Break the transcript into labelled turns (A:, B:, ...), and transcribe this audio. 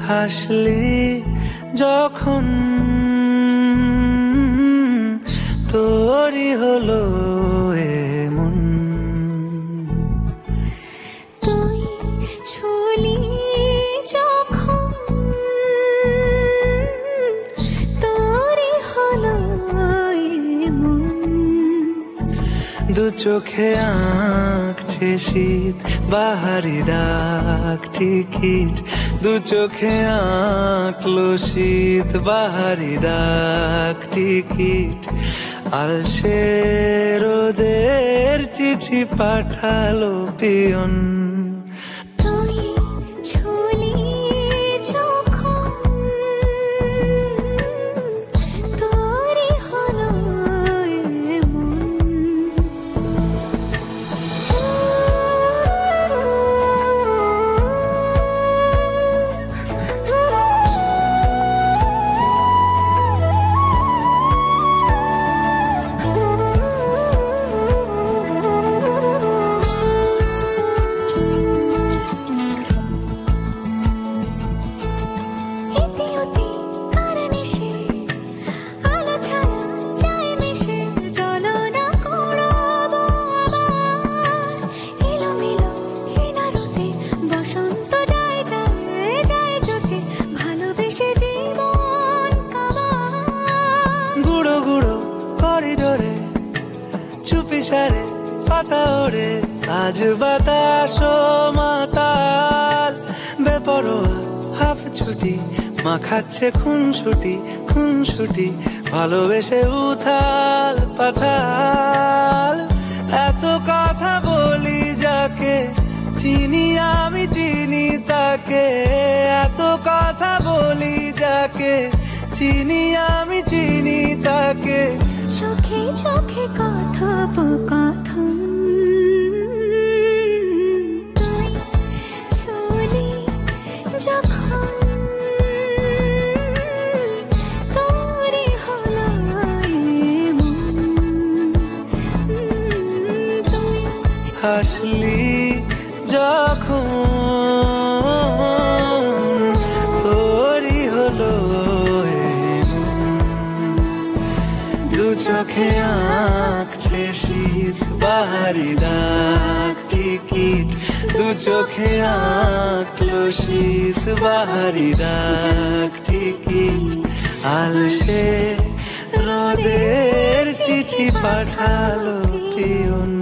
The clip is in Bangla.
A: হাসলি যখন তোরই হলো এমন।
B: তুই ছুলি যখন তোরই হলো এমন।
A: দু চোখে আঁকছে শীত বাহারি ডাক টিকিট, দু চোখে আঁকলো শীত বাহারি ডাক টিকিট। আলসে রোদের চিঠি পাঠালো পিয়ন।
B: তুই ছুলি যখন তোরই হলো এমন।
A: গুঁড়ো গুঁড়ো করিডোরে চুপি সারে পাতা ওড়ে, আজ বাতাস মাতাল বেপরোয়া হাফ ছুটি, মাখাচ্ছে খুনসুটি খুনসুটি, ভালোবেসে উথাল পাথাল। এত কথা বলি যাকে চিনি আমি চিনি তাকে, এত কথা বলি যাকে চিনি আমি চিনি তাকে।
B: চোখে চোখে কথোপকথন, তুই ছুলি যখন তোরই হলো এমন। তুই
A: হাসলি যখন তোরই হলো এমন। দু চোখে আঁকছে শীত বাহারি ডাক টিকিট, দু চোখে আঁকলো শীত বাহারি ডাক টিকিট। আলসে রোদের চিঠি পাঠালো পিয়ন।